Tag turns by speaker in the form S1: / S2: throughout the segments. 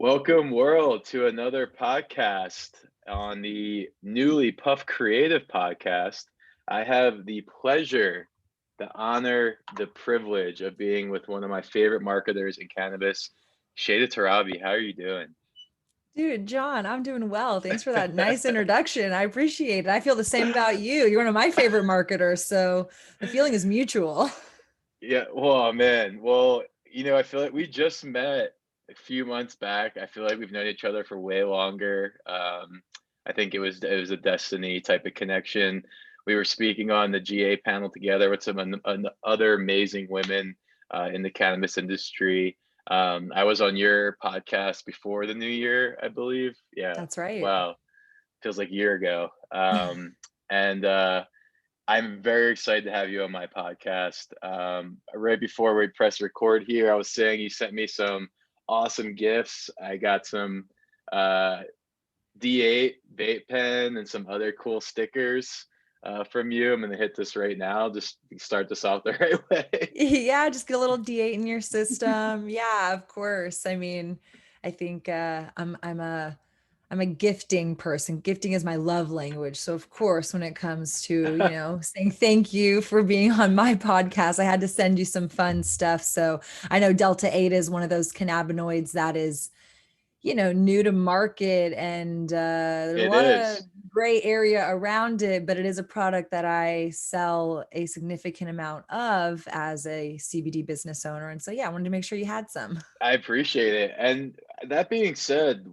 S1: Welcome, world, to another podcast on the newly Puff Creative podcast. I have the pleasure, the honor, the privilege of being with one of my favorite marketers in cannabis, Shayda Torabi. How are you doing?
S2: Dude, John, I'm doing well. Thanks for that nice introduction. I appreciate it. I feel the same about you. You're one of my favorite marketers, so the feeling is mutual.
S1: Yeah, well, man. Well, I feel like we just met a few months back. I feel like we've known each other for way longer. I think it was a destiny type of connection. We were speaking on the GA panel together with some other amazing women in the cannabis industry. I was on your podcast before the new year, I believe. Yeah.
S2: That's right.
S1: Wow. Feels like a year ago. And I'm very excited to have you on my podcast. Right before we press record here, I was saying you sent me some awesome gifts. I got some uh, D8 vape pen and some other cool stickers from you. I'm going to hit this right now. Just start this off the right way.
S2: Yeah, just get a little D8 in your system. Yeah, of course. I mean, I think I'm a gifting person. Gifting is my love language. So of course, when it comes to, saying thank you for being on my podcast, I had to send you some fun stuff. So I know Delta 8 is one of those cannabinoids that is new to market and there's a
S1: It
S2: lot of
S1: is.
S2: gray area around it, but it is a product that I sell a significant amount of as a CBD business owner. And so, yeah, I wanted to make sure you had some.
S1: I appreciate it. And that being said,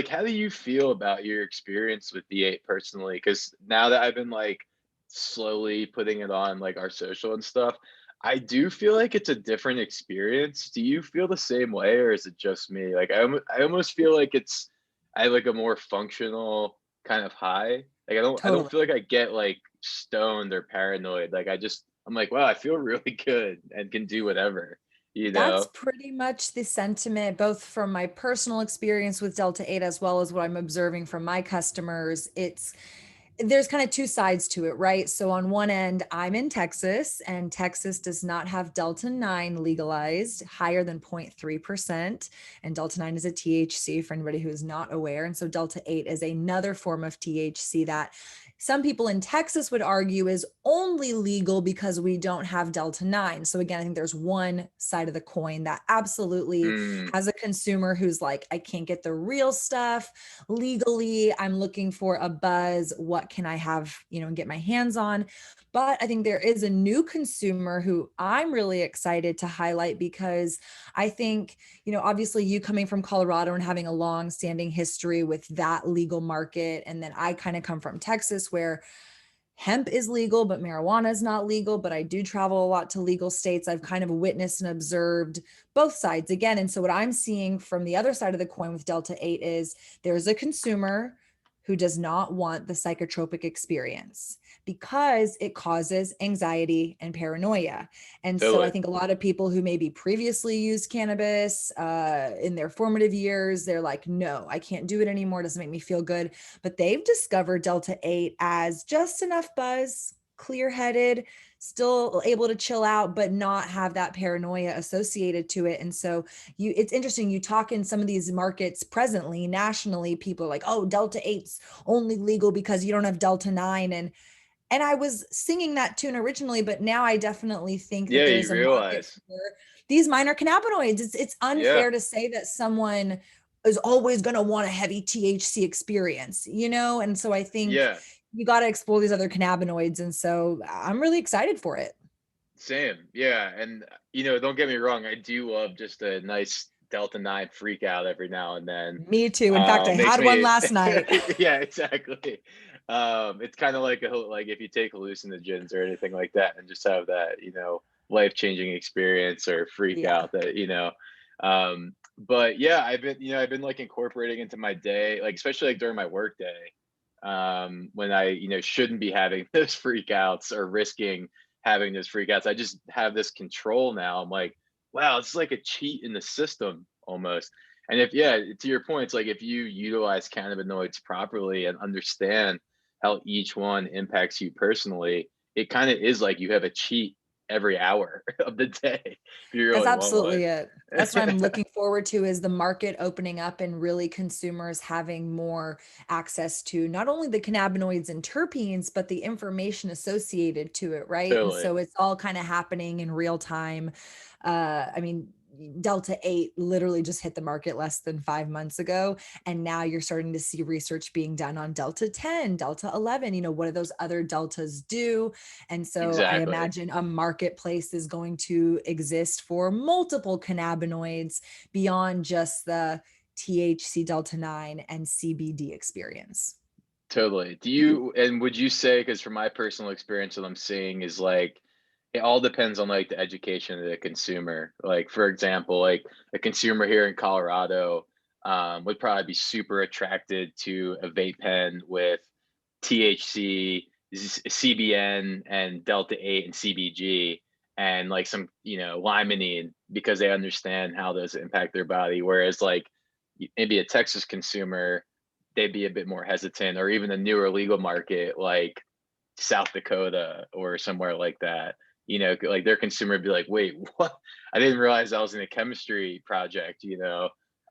S1: how do you feel about your experience with D8 personally? Because now that I've been like slowly putting it on like our social and stuff, I do feel like it's a different experience. Do you feel the same way, or is it just me? Like I almost feel like I have like a more functional kind of high. Like I don't
S2: Totally.
S1: feel like I get like stoned or paranoid. I'm like, wow, I feel really good and can do whatever, you
S2: That's
S1: know?
S2: pretty much the sentiment, both from my personal experience with Delta 8 as well as what I'm observing from my customers. There's kind of two sides to it, right? So on one end, I'm in Texas, and Texas does not have Delta 9 legalized higher than 0.3%. And Delta 9 is a THC for anybody who is not aware. And so Delta 8 is another form of THC that some people in Texas would argue is only legal because we don't have Delta 9. So again, I think there's one side of the coin that absolutely
S1: Mm.
S2: has a consumer who's like, I can't get the real stuff legally. I'm looking for a buzz. What can I have, and get my hands on? But I think there is a new consumer who I'm really excited to highlight because I think, obviously you coming from Colorado and having a long standing history with that legal market. And then I kind of come from Texas where hemp is legal, but marijuana is not legal. But I do travel a lot to legal states. I've kind of witnessed and observed both sides again. And so what I'm seeing from the other side of the coin with Delta 8 is there's a consumer who does not want the psychotropic experience because it causes anxiety and paranoia. And so I
S1: Totally.
S2: think a lot of people who maybe previously used cannabis in their formative years, they're like, no, I can't do it anymore. It doesn't make me feel good. But they've discovered Delta 8 as just enough buzz, clear headed, still able to chill out, but not have that paranoia associated to it. And so it's interesting. You talk in some of these markets presently, nationally, people are like, oh, Delta 8's only legal because you don't have Delta 9. And I was singing that tune originally, but now I definitely think that
S1: Yeah,
S2: there's
S1: you
S2: a market
S1: realize.
S2: for these minor cannabinoids. It's
S1: Yeah.
S2: unfair to say that someone is always going to want a heavy THC experience, And so I think
S1: Yeah.
S2: you got to explore these other cannabinoids. And so I'm really excited for it.
S1: Same. Yeah. And don't get me wrong, I do love just a nice Delta 9 freak out every now and then.
S2: Me too. In fact, I
S1: Makes
S2: had one
S1: me
S2: last night.
S1: yeah, exactly. It's kind of like if you take hallucinogens or anything like that and just have that, life-changing experience or freak
S2: Yeah.
S1: out but yeah, I've been like incorporating into my day, like especially like during my work day, when I, shouldn't be having those freakouts or risking having those freakouts. I just have this control now. I'm like, wow, it's like a cheat in the system almost. And if, yeah, to your point, it's like if you utilize cannabinoids properly and understand how each one impacts you personally, it kind of is like you have a cheat every hour of the day if you
S2: That's
S1: really want
S2: absolutely
S1: one.
S2: it. That's what I'm looking forward to, is the market opening up and really consumers having more access to not only the cannabinoids and terpenes, but the information associated to it, right? And
S1: Totally.
S2: so it's all kind of happening in real time. I mean, Delta 8 literally just hit the market less than 5 months ago. And now you're starting to see research being done on Delta 10, Delta 11. What do those other Deltas do? And so I
S1: Exactly.
S2: imagine a marketplace is going to exist for multiple cannabinoids beyond just the THC Delta 9 and CBD experience.
S1: Totally. Do you and would you say, because from my personal experience, what I'm seeing is like it all depends on like the education of the consumer. Like for example, like a consumer here in Colorado would probably be super attracted to a vape pen with THC, CBN, and Delta 8 and CBG, and like some, limonene, because they understand how those impact their body. Whereas like maybe a Texas consumer, they'd be a bit more hesitant, or even a newer legal market like South Dakota or somewhere like that. Like their consumer would be like, "Wait, what? I didn't realize I was in a chemistry project."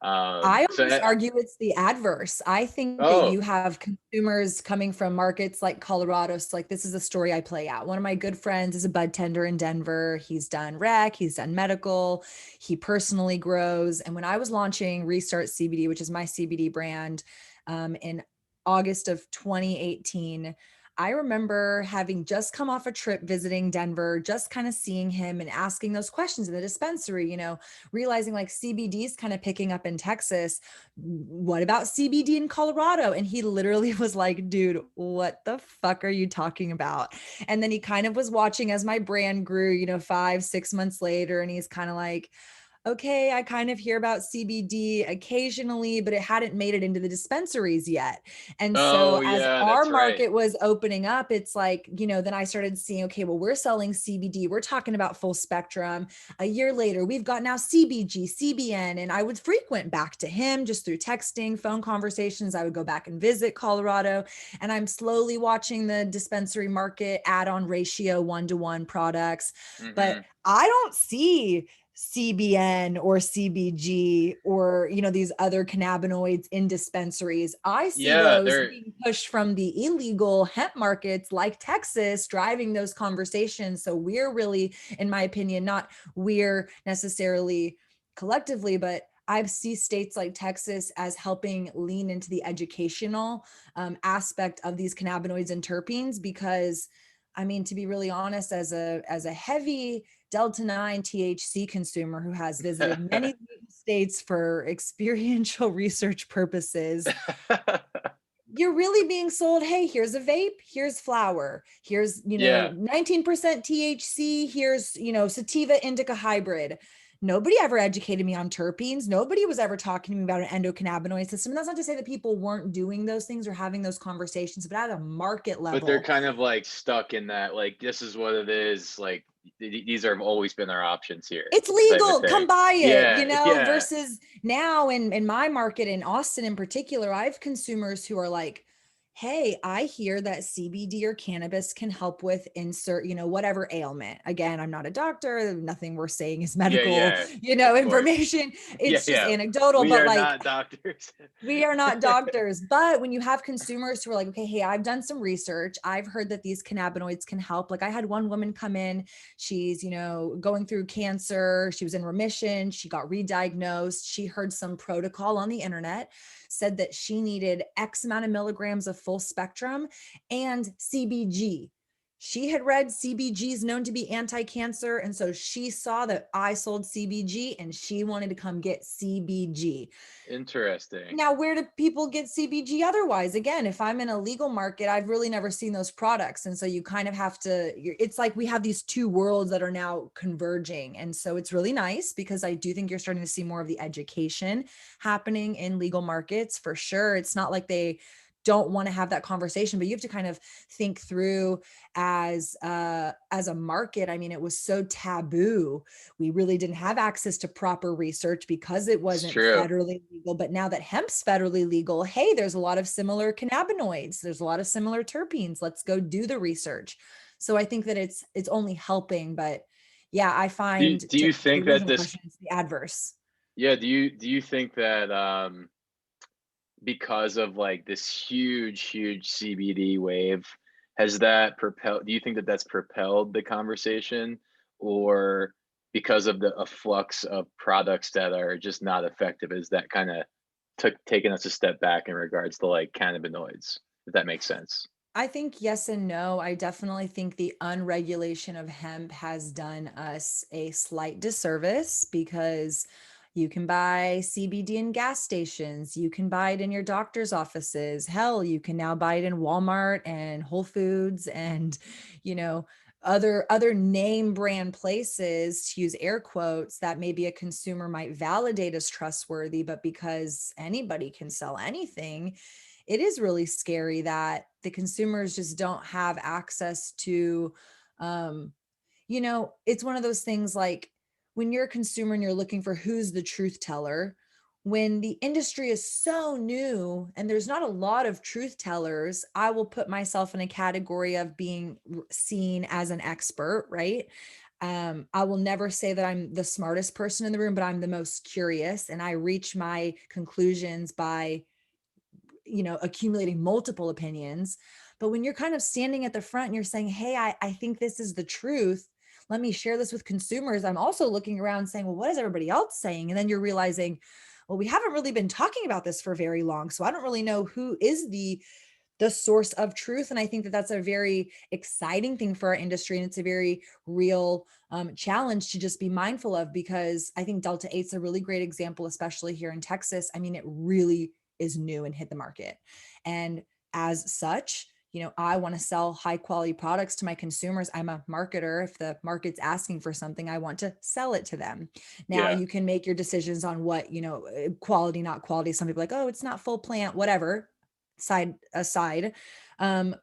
S2: I
S1: So
S2: almost argue it's the adverse. I think that
S1: oh,
S2: you have consumers coming from markets like Colorado. So like, this is a story I play out. One of my good friends is a bud tender in Denver. He's done rec, he's done medical, he personally grows. And when I was launching Restart CBD, which is my CBD brand, in August of 2018, I remember having just come off a trip visiting Denver, just kind of seeing him and asking those questions in the dispensary, realizing like CBD is kind of picking up in Texas. What about CBD in Colorado? And he literally was like, dude, what the fuck are you talking about? And then he kind of was watching as my brand grew, 5, 6 months later. And he's kind of like, okay, I kind of hear about CBD occasionally, but it hadn't made it into the dispensaries yet. And so
S1: oh
S2: as
S1: yeah,
S2: our
S1: that's right.
S2: market was opening up, it's like, then I started seeing, okay, well, we're selling CBD. We're talking about full spectrum. A year later, we've got now CBG, CBN, and I would frequent back to him just through texting, phone conversations. I would go back and visit Colorado, and I'm slowly watching the dispensary market add on ratio 1-to-1 products. But
S1: Hmm.
S2: I don't see CBN or CBG or these other cannabinoids in dispensaries. I see
S1: Yeah,
S2: those
S1: they're
S2: being pushed from the illegal hemp markets like Texas, driving those conversations. So we're really, in my opinion, not we're necessarily collectively, but I see states like Texas as helping lean into the educational aspect of these cannabinoids and terpenes, because I mean, to be really honest, as a heavy Delta 9 THC consumer who has visited many states for experiential research purposes, you're really being sold, hey, here's a vape, here's flower, here's,
S1: yeah.
S2: 19% THC, here's, sativa indica hybrid. Nobody ever educated me on terpenes. Nobody was ever talking to me about an endocannabinoid system. And that's not to say that people weren't doing those things or having those conversations, but at a market
S1: But they're
S2: level,
S1: kind of like stuck in that, like, this is what it is. Like, these have always been our options here,
S2: it's
S1: type of
S2: legal, come
S1: thing.
S2: buy it,
S1: Yeah, yeah.
S2: versus now in my market in Austin in particular, I have consumers who are like, hey, I hear that CBD or cannabis can help with insert, whatever ailment. Again, I'm not a doctor, nothing we're saying is
S1: Yeah,
S2: medical,
S1: yeah. Of course.
S2: information.
S1: Yeah,
S2: It's just
S1: yeah.
S2: anecdotal,
S1: We
S2: but
S1: are
S2: like,
S1: not doctors.
S2: we are not doctors, but when you have consumers who are like, okay, hey, I've done some research. I've heard that these cannabinoids can help. Like I had one woman come in, she's, going through cancer. She was in remission. She got re-diagnosed. She heard some protocol on the internet, said that she needed X amount of milligrams of full spectrum and CBG. She had read CBG is known to be anti-cancer. And so she saw that I sold CBG and she wanted to come get CBG.
S1: Interesting.
S2: Now, where do people get CBG otherwise? Again, if I'm in a legal market, I've really never seen those products. And so you kind of have to, it's like we have these two worlds that are now converging. And so it's really nice because I do think you're starting to see more of the education happening in legal markets for sure. It's not like they don't want to have that conversation, but you have to kind of think through as a market. I mean, it was so taboo, we really didn't have access to proper research because it
S1: It's
S2: wasn't
S1: true.
S2: federally legal. But now that hemp's federally legal, hey, there's a lot of similar cannabinoids, there's a lot of similar terpenes. Let's go do the research. So I think that it's only helping, but Yeah, I find
S1: Do
S2: to
S1: you
S2: the
S1: think that
S2: original
S1: this
S2: question, it's the adverse.
S1: yeah, do you think that, because of, like, this huge CBD wave, has that propelled do you think that that's propelled the conversation? Or because of the afflux of products that are just not effective, is that kinda took taken us a step back in regards to, like, cannabinoids, if that makes sense?
S2: I think yes and no. I definitely think the unregulation of hemp has done us a slight disservice because you can buy CBD in gas stations, you can buy it in your doctor's offices. Hell, you can now buy it in Walmart and Whole Foods and, you know, other name brand places, to use air quotes, that maybe a consumer might validate as trustworthy, but because anybody can sell anything, it is really scary that the consumers just don't have access to, um, it's one of those things like when you're a consumer and you're looking for who's the truth teller, when the industry is so new and there's not a lot of truth tellers, I will put myself in a category of being seen as an expert, right? I will never say that I'm the smartest person in the room, but I'm the most curious and I reach my conclusions by accumulating multiple opinions. But when you're kind of standing at the front and you're saying, hey, I think this is the truth, let me share this with consumers, I'm also looking around saying, well, what is everybody else saying? And then you're realizing, well, we haven't really been talking about this for very long, so I don't really know who is the source of truth. And I think that that's a very exciting thing for our industry. And it's a very real challenge to just be mindful of, because I think Delta 8's a really great example, especially here in Texas. I mean, it really is new and hit the market. And as such, I want to sell high quality products to my consumers. I'm a marketer. If the market's asking for something, I want to sell it to them. Now
S1: Yeah,
S2: you can make your decisions on what, quality, not quality. Some people are like, oh, it's not full plant, whatever, side aside. Um,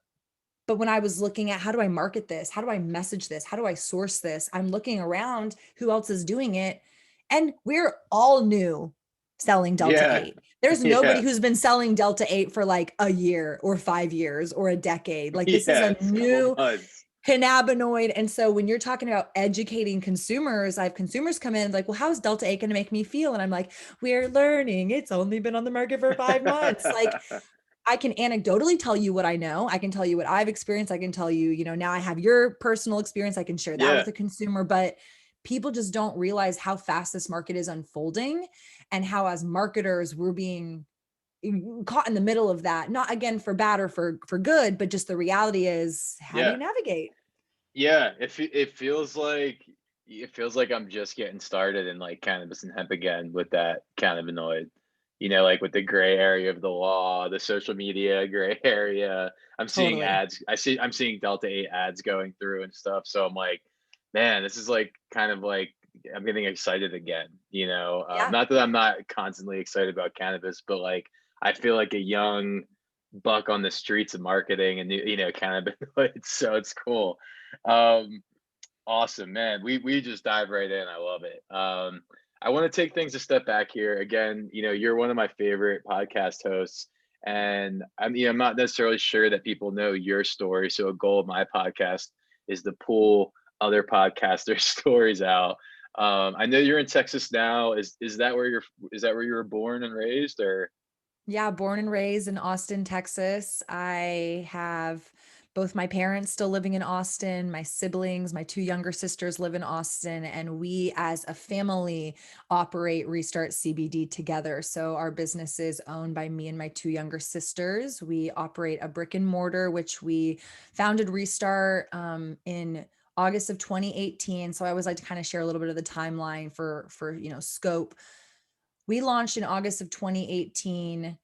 S2: but when I was looking at how do I market this? How do I message this? How do I source this? I'm looking around who else is doing it. And we're all new selling Delta
S1: yeah,
S2: 8. There's nobody
S1: yeah,
S2: who's been selling Delta 8 for like a year or 5 years or a decade. Like this is
S1: yeah,
S2: a
S1: it's a couple
S2: new
S1: months.
S2: cannabinoid. And so when you're talking about educating consumers, I have consumers come in like, well, how is Delta 8 going to make me feel? And I'm like, we're learning. It's only been on the market for 5 months. Like I can anecdotally tell you what I know. I can tell you what I've experienced. I can tell you, now I have your personal experience. I can share that
S1: Yeah,
S2: with a consumer, but people just don't realize how fast this market is unfolding and how as marketers we're being caught in the middle of that. Not again for bad or for good, but just the reality is how do
S1: yeah.
S2: you navigate?
S1: Yeah, it feels like I'm just getting started in, like, cannabis and hemp again with that cannabinoid, like, with the gray area of the law, the social media gray area.
S2: Totally.
S1: I'm seeing Delta 8 ads going through and stuff, so I'm like, "Man, this is, like, kind of like I'm getting excited again,"
S2: Yeah.
S1: not that I'm not constantly excited about cannabis, but, like, I feel like a young buck on the streets of marketing and, cannabinoids, so it's cool. Um, awesome, man. We just dive right in. I love it. I want to take things a step back here. Again, you're one of my favorite podcast hosts, and I'm not necessarily sure that people know your story. So a goal of my podcast is to pull other podcasters' stories out. I know you're in Texas now. Is that where you were born and raised, or?
S2: Yeah, born and raised in Austin, Texas. I have both my parents still living in Austin, my siblings, my two younger sisters live in Austin, and we as a family operate Restart CBD together. So our business is owned by me and my two younger sisters. We operate a brick and mortar, which we founded Restart in August of 2018. So I always like to kind of share a little bit of the timeline for scope. We launched in August of 2018.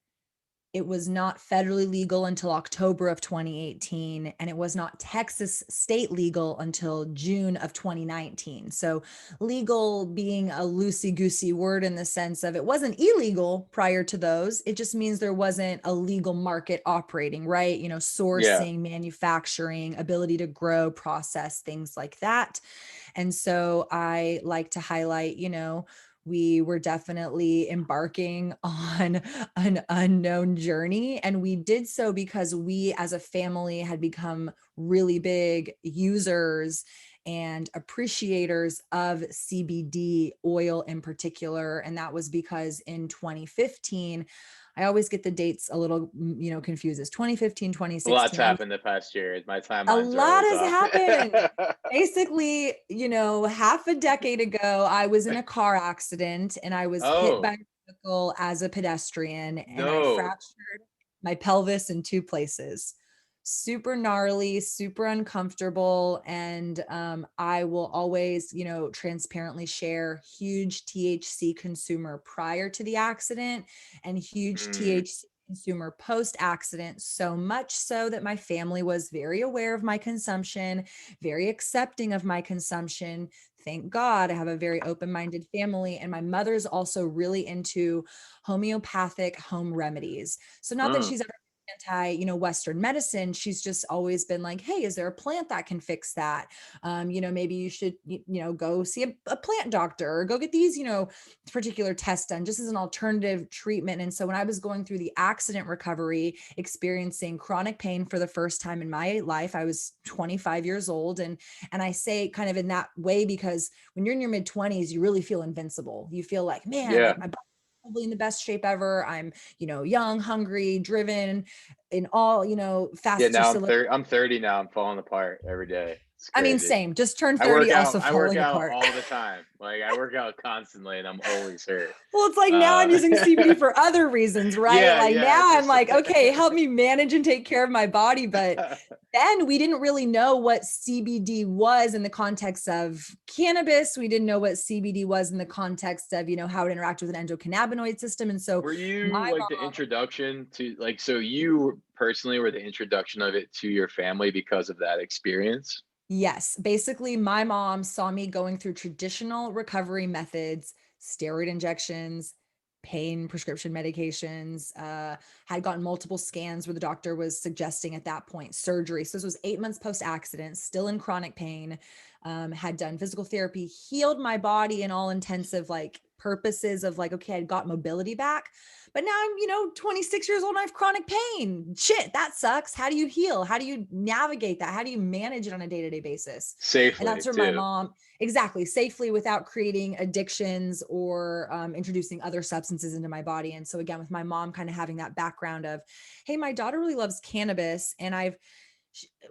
S2: It was not federally legal until October of 2018, and it was not Texas state legal until June of 2019. So, legal being a loosey goosey word in the sense of it wasn't illegal prior to those. It just means there wasn't a legal market operating, right?
S1: Yeah,
S2: Sourcing, manufacturing, ability to grow, process, things like that. And so I like to highlight, we were definitely embarking on an unknown journey. And we did so because we as a family had become really big users and appreciators of CBD oil in particular. And that was because in 2015, I always get the dates a little, confused. It's 2015,
S1: A lot's
S2: 2016.
S1: happened the past year. My
S2: A
S1: timelines are
S2: lot
S1: always
S2: has
S1: off.
S2: happened. Basically, half a decade ago, I was in a car accident and I was hit by
S1: Oh,
S2: a vehicle as a pedestrian and I
S1: no.
S2: fractured my pelvis in two places. Super gnarly, super uncomfortable. And I will always, transparently share huge THC consumer prior to the accident and huge
S1: Mm,
S2: THC consumer post accident, so much so that my family was very aware of my consumption, very accepting of my consumption. Thank God I have a very open minded family. And my mother's also really into homeopathic home remedies. So, not that
S1: mm.
S2: she's ever anti Western medicine, she's just always been like, hey, is there a plant that can fix that? Maybe you should go see a plant doctor or go get these particular tests done just as an alternative treatment. And so when I was going through the accident recovery, experiencing chronic pain for the first time in my life, I was 25 years old. And I say kind of in that way because when you're in your mid 20s, you really feel invincible. You feel like, man,
S1: Yeah.
S2: like my body's probably in the best shape ever. I'm, young, hungry, driven in all,
S1: Yeah,
S2: facets of
S1: now
S2: civil.
S1: I'm 30 now. I'm falling apart every day. It's
S2: I mean,
S1: crazy.
S2: same, just turned 30, also
S1: I work
S2: falling
S1: out
S2: apart.
S1: all the time. Like I work out constantly and I'm always hurt.
S2: Well, it's like now I'm
S1: Uh,
S2: using CBD for other reasons, right?
S1: yeah,
S2: Like
S1: yeah,
S2: now I'm
S1: just
S2: like, okay, help me manage and take care of my body. But then we didn't really know what CBD was in the context of cannabis. We didn't know what CBD was in the context of, how it interacted with an endocannabinoid system. And so
S1: were you
S2: my
S1: like the introduction to like so you personally were the introduction of it to your family because of that experience?
S2: Yes, basically, my mom saw me going through traditional recovery methods, steroid injections, pain prescription medications, had gotten multiple scans where the doctor was suggesting at that point surgery. So this was 8 months post accident, still in chronic pain, had done physical therapy, healed my body in all intensive like purposes of like, okay, I'd got mobility back. But now I'm, 26 years old and I have chronic pain. Shit, that sucks. How do you heal? How do you navigate that? How do you manage it on a day to day basis? And
S1: Safely
S2: that's where my
S1: too.
S2: mom, exactly, safely without creating addictions or introducing other substances into my body. And so, again, with my mom kind of having that background of, hey, my daughter really loves cannabis. And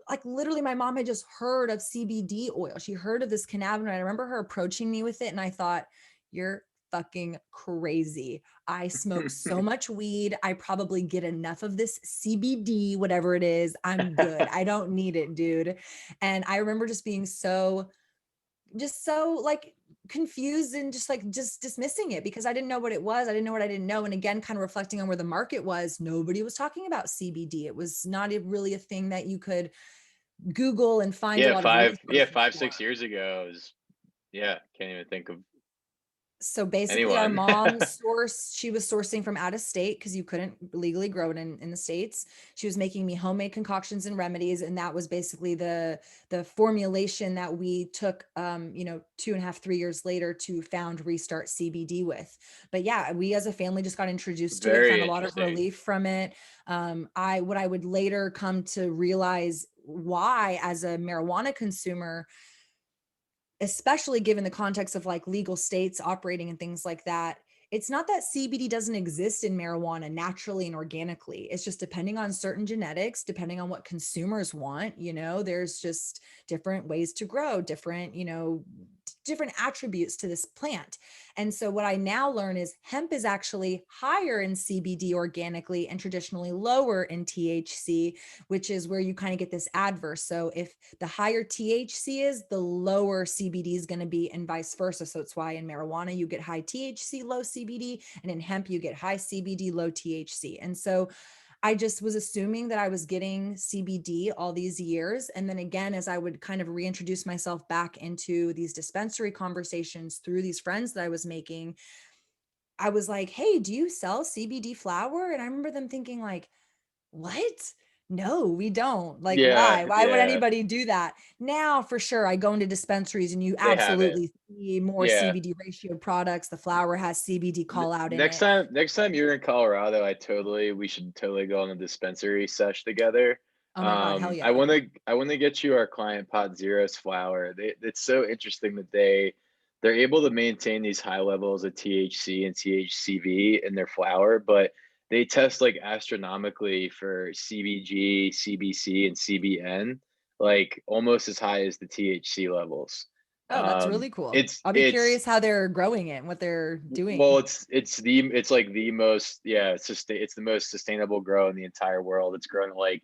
S2: like literally my mom had just heard of CBD oil. She heard of this cannabinoid. I remember her approaching me with it and I thought, you're fucking crazy. I smoke so much weed. I probably get enough of this CBD, whatever it is. I'm good. I don't need it, dude. And I remember just being so like confused and just dismissing it because I didn't know what it was. I didn't know what I didn't know. And again, kind of reflecting on where the market was, nobody was talking about CBD. It was not really a thing that you could Google and find a lot of resources
S1: Five,
S2: for.
S1: 6 years ago is yeah, can't even think of
S2: So basically our
S1: anyone.
S2: mom she was sourcing from out of state because you couldn't legally grow it in the States. She was making me homemade concoctions and remedies. And that was basically the formulation that we took 2.5, 3 years later to found Restart CBD with. But yeah, we as a family just got introduced to it,
S1: Very
S2: found a lot of
S1: interesting.
S2: relief from it. What I would later come to realize why as a marijuana consumer, especially given the context of like legal states operating and things like that, it's not that CBD doesn't exist in marijuana naturally and organically. It's just depending on certain genetics, depending on what consumers want, there's just different ways to grow, different attributes to this plant. And so what I now learn is hemp is actually higher in CBD organically and traditionally lower in THC, which is where you kind of get this adverse. So if the higher THC is, the lower CBD is going to be, and vice versa. So it's why in marijuana you get high THC, low CBD, and in hemp you get high CBD, low THC. And so I just was assuming that I was getting CBD all these years. And then again, as I would kind of reintroduce myself back into these dispensary conversations through these friends that I was making, I was like, hey, do you sell CBD flower? And I remember them thinking like, what? No, we don't. Like,
S1: Yeah,
S2: why? Why would
S1: yeah.
S2: anybody do that? Now, for sure, I go into dispensaries and you
S1: They have it.
S2: absolutely see more
S1: Yeah.
S2: CBD ratio products. The flower has CBD call out in it.
S1: Next time you're in Colorado, we should totally go on a dispensary sesh together.
S2: Oh my God, hell
S1: I
S2: yeah.
S1: wanna get you our client Pod Zero's flower. It's so interesting that they're able to maintain these high levels of THC and THCV in their flower, but they test like astronomically for CBG, CBC, and CBN, like almost as high as the THC levels.
S2: Oh, that's really cool.
S1: It's
S2: I'll be
S1: it's
S2: curious how they're growing it and what they're
S1: well,
S2: doing.
S1: it's like the most, yeah, it's the most sustainable grow in the entire world. It's grown like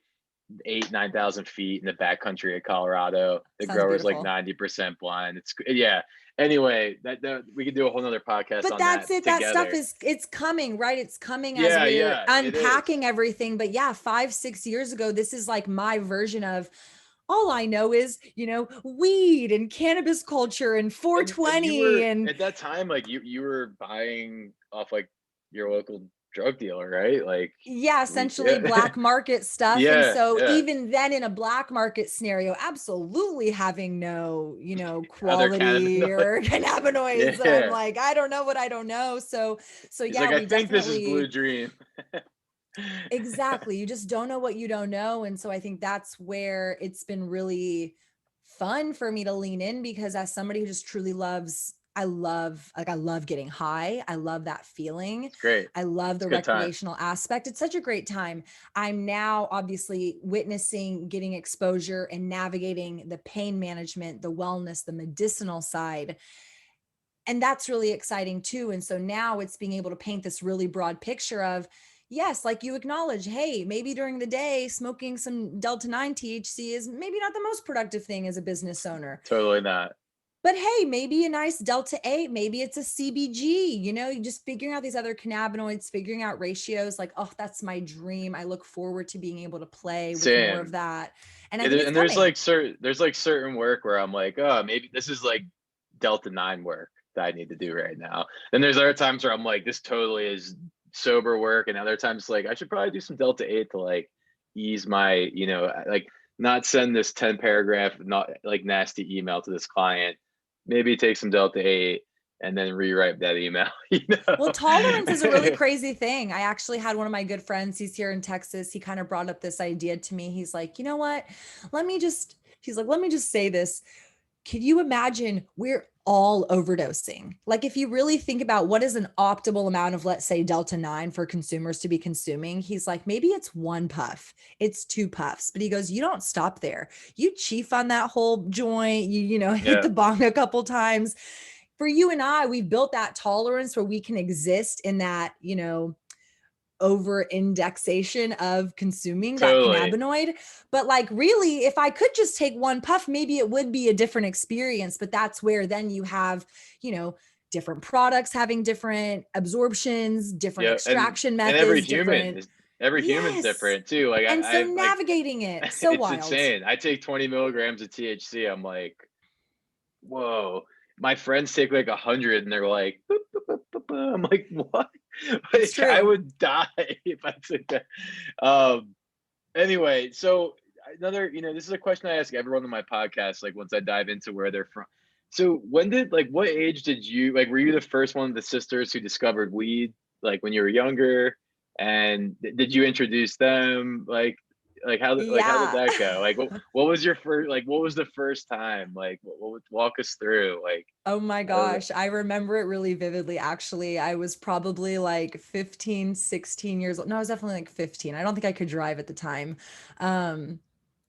S1: 8, 9,000 feet in the backcountry of Colorado. The
S2: Sounds
S1: grower's like
S2: beautiful.
S1: 90% blind. It's yeah. Anyway, that we could do a whole nother podcast
S2: But
S1: on that
S2: that's it. That stuff
S1: together.
S2: is it's coming, right? It's coming as
S1: Yeah,
S2: we're
S1: yeah, it is.
S2: unpacking everything. But yeah, 5, 6 years ago, this is like my version of all I know is, weed and cannabis culture and
S1: And you
S2: 420
S1: were
S2: and
S1: at that time, like you were buying off like your local drug dealer, right? Like
S2: yeah,
S1: we
S2: essentially
S1: yeah.
S2: black market stuff. And
S1: Yeah,
S2: so
S1: yeah.
S2: even then in a black market scenario, absolutely having no,
S1: Other
S2: quality
S1: cannabinoid.
S2: or cannabinoids that I'm
S1: Yeah.
S2: like, I don't know what I don't know. So
S1: He's
S2: yeah,
S1: like, I
S2: we
S1: think this is Blue
S2: definitely
S1: Dream.
S2: exactly. You just don't know what you don't know. And so I think that's where it's been really fun for me to lean in because as somebody who just truly loves, I love getting high. I love that feeling.
S1: It's great.
S2: I love
S1: It's a
S2: the
S1: good time.
S2: recreational aspect. It's such a great time. I'm now obviously witnessing getting exposure and navigating the pain management, the wellness, the medicinal side. And that's really exciting too. And so now it's being able to paint this really broad picture of, yes, like you acknowledge, hey, maybe during the day, smoking some Delta 9 THC is maybe not the most productive thing as a business owner.
S1: Totally not.
S2: But hey, maybe a nice Delta 8, maybe it's a CBG, you just figuring out these other cannabinoids, figuring out ratios like, oh, that's my dream. I look forward to being able to play with more of
S1: Same.
S2: that. And I
S1: And
S2: think it's
S1: and there's
S2: coming.
S1: like certain work where I'm like, oh, maybe this is like Delta 9 work that I need to do right now. Then there's other times where I'm like, this totally is sober work. And other times like I should probably do some Delta 8 to like ease my, like not send this 10 paragraph, not like nasty email to this client. Maybe take some Delta 8 and then rewrite that email,
S2: Well, tolerance is a really crazy thing. I actually had one of my good friends, he's here in Texas. He kind of brought up this idea to me. He's like, you know what? He's like, let me just say this. Can you imagine we're all overdosing? Like, if you really think about what is an optimal amount of, let's say, Delta 9 for consumers to be consuming, he's like, maybe it's one puff, it's two puffs. But he goes, you don't stop there. You chief on that whole joint, hit
S1: Yeah,
S2: the bong a couple times. For you and I, we've built that tolerance where we can exist in that, over indexation of consuming that
S1: totally.
S2: cannabinoid. But like, really, if I could just take one puff, maybe it would be a different experience. But that's where then you have, you know, different products having different absorptions, different
S1: Yeah,
S2: extraction
S1: and every
S2: methods,
S1: human
S2: different.
S1: is every human's
S2: Yes.
S1: different too. Like
S2: And so
S1: I like
S2: navigating it, so
S1: it's
S2: wild.
S1: insane. I take 20 milligrams of THC. I'm like, whoa. My friends take like 100 and they're like, "Boop, boop, boop, boop, boop." I'm like, what?
S2: It's
S1: Like, I
S2: true.
S1: would die if I took that. Um, anyway, so another, this is a question I ask everyone on my podcast, like once I dive into where they're from. So what age did you, like, were you the first one of the sisters who discovered weed, like when you were younger? And did you introduce them? How did
S2: Yeah.
S1: that go? Like, what was your first, like, what was the first time? Like, walk us through, like,
S2: Oh my
S1: how did it,
S2: gosh, I remember it really vividly, actually. I was probably like 15, 16 years old. No, I was definitely like 15. I don't think I could drive at the time. Um,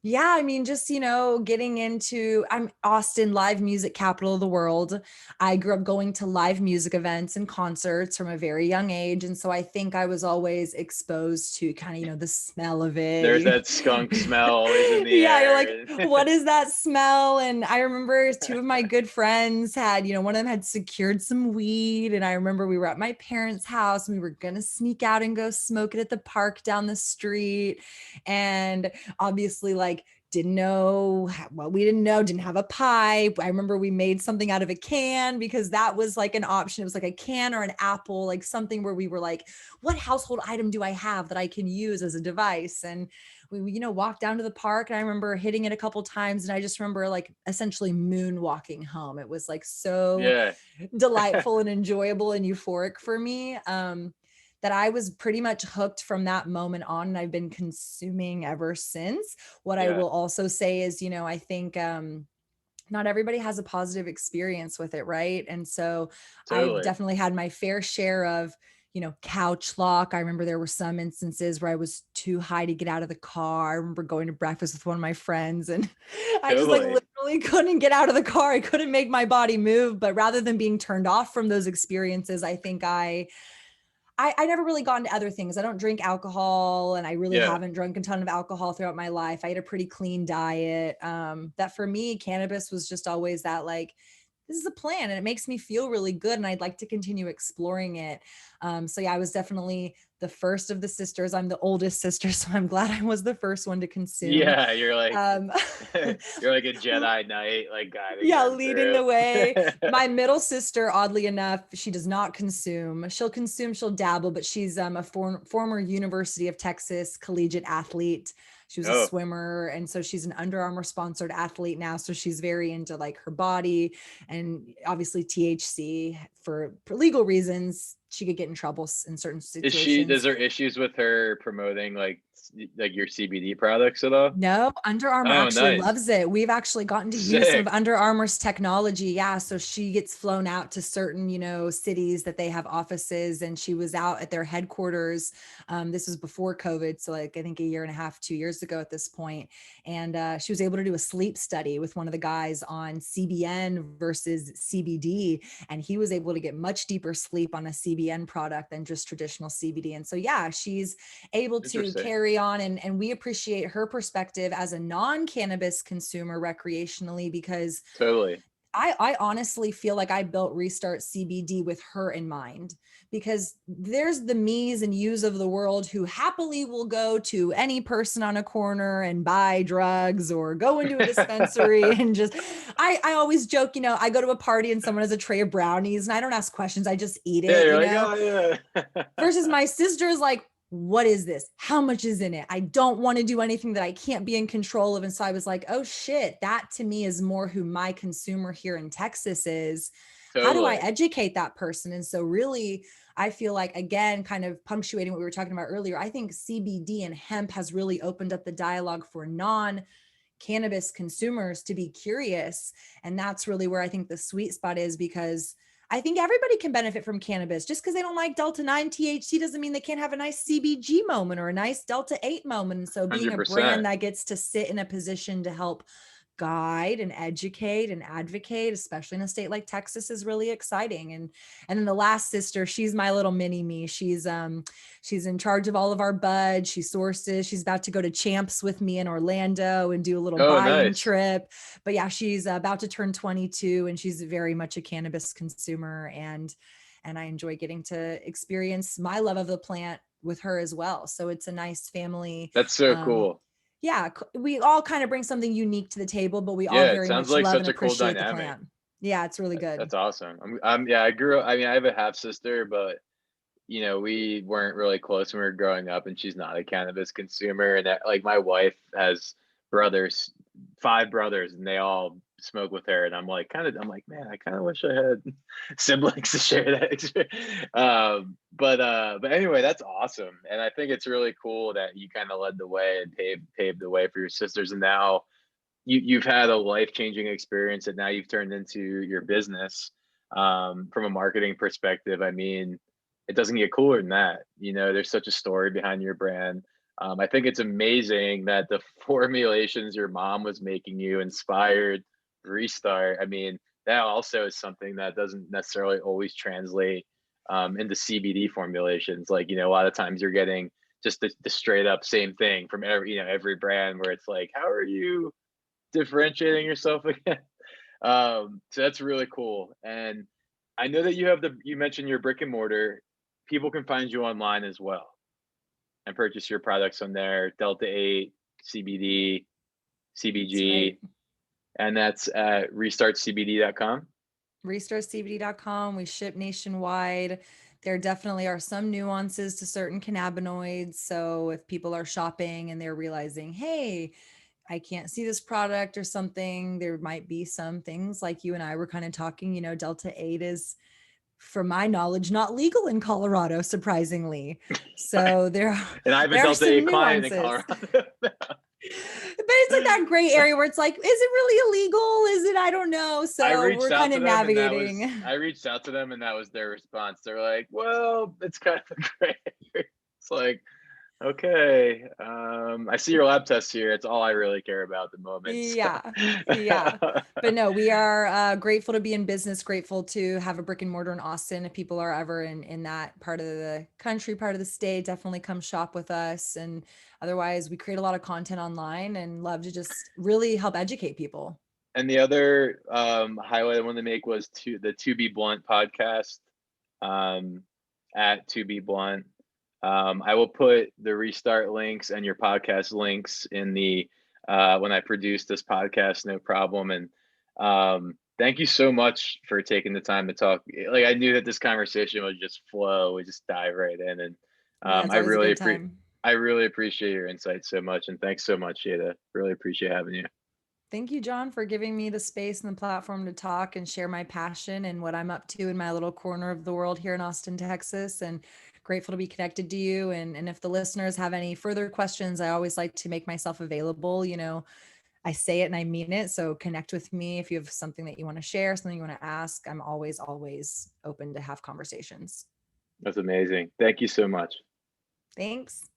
S2: yeah, I mean, just, getting into, I'm Austin, live music capital of the world. I grew up going to live music events and concerts from a very young age. And so I think I was always exposed to kind of, the smell of
S1: there's
S2: it.
S1: that skunk smell always in the
S2: Yeah, you're like,
S1: air.
S2: what is that smell? And I remember two of my good friends had, one of them had secured some weed. And I remember we were at my parents' house and we were going to sneak out and go smoke it at the park down the street. And obviously, like, didn't know what we didn't know, didn't have a pipe. I remember we made something out of a can because that was like an option. It was like a can or an apple, like something where we were like, what household item do I have that I can use as a device? And we walked down to the park and I remember hitting it a couple times. And I just remember like essentially moonwalking home. It was like so
S1: Yeah.
S2: delightful and enjoyable and euphoric for me. that I was pretty much hooked from that moment on, and I've been consuming ever since. What I
S1: Yeah,
S2: will also say is, I think not everybody has a positive experience with it, right? And so I've
S1: totally.
S2: definitely had my fair share of, couch lock. I remember there were some instances where I was too high to get out of the car. I remember going to breakfast with one of my friends and I just like
S1: Totally.
S2: literally couldn't get out of the car. I couldn't make my body move. But rather than being turned off from those experiences, I think I never really got into other things. I don't drink alcohol and I really
S1: Yeah.
S2: haven't drunk a ton of alcohol throughout my life. I had a pretty clean diet. That for me, cannabis was just always that like, this is a plan and it makes me feel really good and I'd like to continue exploring it. So yeah, I was definitely the first of the sisters. I'm the oldest sister, so I'm glad I was the first one to consume.
S1: Yeah, you're like
S2: Um,
S1: you're like a Jedi Knight, like guiding
S2: yeah,
S1: them
S2: leading
S1: through.
S2: the way. My middle sister, oddly enough, she does not consume. She'll consume, she'll dabble, but she's a former University of Texas collegiate athlete. She was a
S1: Oh,
S2: swimmer, and so she's an Under Armour sponsored athlete now. So she's very into like her body and obviously THC for legal reasons. She could get in trouble in certain
S1: is
S2: situations.
S1: there issues with her promoting like your CBD products at all?
S2: No, Under Armour
S1: Oh,
S2: actually
S1: nice.
S2: loves it. We've actually gotten to use some of
S1: Sick.
S2: Under Armour's technology. Yeah. So she gets flown out to certain, cities that they have offices, and she was out at their headquarters. This was before COVID. So, like, I think a year and a half, 2 years ago at this point. And she was able to do a sleep study with one of the guys on CBN versus CBD. And he was able to get much deeper sleep on a CBN product than just traditional CBD. And so, yeah, she's able to
S1: Interesting.
S2: carry on and we appreciate her perspective as a non-cannabis consumer recreationally because
S1: Totally.
S2: I honestly feel like I built Restart CBD with her in mind because there's the me's and you's of the world who happily will go to any person on a corner and buy drugs or go into a dispensary and just I always joke, I go to a party and someone has a tray of brownies and I don't ask questions, I just eat
S1: Yeah,
S2: it,
S1: you're like, oh yeah.
S2: versus my sister is like, what is this? How much is in it? I don't want to do anything that I can't be in control of. And so I was like, oh shit, that to me is more who my consumer here in Texas is. How do I
S1: Totally.
S2: educate that person? And so really, I feel like, again, kind of punctuating what we were talking about earlier, I think CBD and hemp has really opened up the dialogue for non cannabis consumers to be curious. And that's really where I think the sweet spot is because I think everybody can benefit from cannabis. Just because they don't like Delta 9 THC doesn't mean they can't have a nice CBG moment or a nice Delta 8 moment. And so being a brand
S1: 100%.
S2: that gets to sit in a position to help guide and educate and advocate, especially in a state like Texas, is really exciting. And then the last sister, she's my little mini me. She's in charge of all of our bud. She sources. She's about to go to Champs with me in Orlando and do a little
S1: Oh,
S2: buying
S1: nice.
S2: trip. But yeah, she's about to turn 22 and she's very much a cannabis consumer and I enjoy getting to experience my love of the plant with her as well. So it's a nice family
S1: That's so
S2: um
S1: cool.
S2: yeah, we all kind of bring something unique to the table, but we all
S1: Yeah, it
S2: very
S1: sounds
S2: much
S1: like
S2: love and
S1: such a cool
S2: appreciate the
S1: dynamic.
S2: plant. Yeah, it's really good.
S1: That's awesome. Yeah, I grew up, I mean, I have a half sister, but we weren't really close when we were growing up, and she's not a cannabis consumer. And that, like, my wife has brothers, 5 brothers, and they all smoke with her. And I'm like, man, I kind of wish I had siblings to share that experience. But anyway, that's awesome, and I think it's really cool that you kind of led the way and paved the way for your sisters, and now you've had a life changing experience that now you've turned into your business. From a marketing perspective, I mean, it doesn't get cooler than that. There's such a story behind your brand. I think it's amazing that the formulations your mom was making you inspired Restart. I mean, that also is something that doesn't necessarily always translate into CBD formulations. Like, a lot of times you're getting just the straight up same thing from every brand where it's like, how are you differentiating yourself again? So that's really cool. And I know that you mentioned your brick and mortar. People can find you online as well and purchase your products on there, Delta 8, CBD,
S2: That's right.
S1: CBG, and that's at restartcbd.com.
S2: RestartCBD.com. We ship nationwide. There definitely are some nuances to certain cannabinoids. So if people are shopping and they're realizing, hey, I can't see this product or something, there might be some things like you and I were kind of talking, Delta 8 is from my knowledge, not legal in Colorado, surprisingly. So
S1: And I have a
S2: there are
S1: Delta 8
S2: some
S1: client in
S2: nuances.
S1: Colorado.
S2: But it's like that gray area where it's like, is it really illegal? Is it? I don't know.
S1: I
S2: So
S1: reached
S2: we're
S1: out
S2: kind
S1: to
S2: of
S1: them and
S2: navigating.
S1: that was their response. They're like, well, it's kind of a gray area. It's like, okay, I see your lab tests here. It's all I really care about at the moment.
S2: Yeah. Yeah. But no, we are grateful to be in business, grateful to have a brick and mortar in Austin. If people are ever in that part of the country, part of the state, definitely come shop with us. And otherwise, we create a lot of content online and love to just really help educate people.
S1: And the other highlight I wanted to make was the To Be Blunt podcast, um, at To Be Blunt. I will put the restart links and your podcast links in the when I produce this podcast, no problem. And thank you so much for taking the time to talk. Like, I knew that this conversation would just flow, we just dive right in, and
S2: Yeah, it's always a good time.
S1: I really appreciate your insights so much, and thanks so much, Shayda. Really appreciate having you.
S2: Thank you, John, for giving me the space and the platform to talk and share my passion and what I'm up to in my little corner of the world here in Austin, Texas. And grateful to be connected to you. And if the listeners have any further questions, I always like to make myself available. I say it and I mean it. So connect with me if you have something that you want to share, something you want to ask. I'm always, always open to have conversations.
S1: That's amazing. Thank you so much.
S2: Thanks.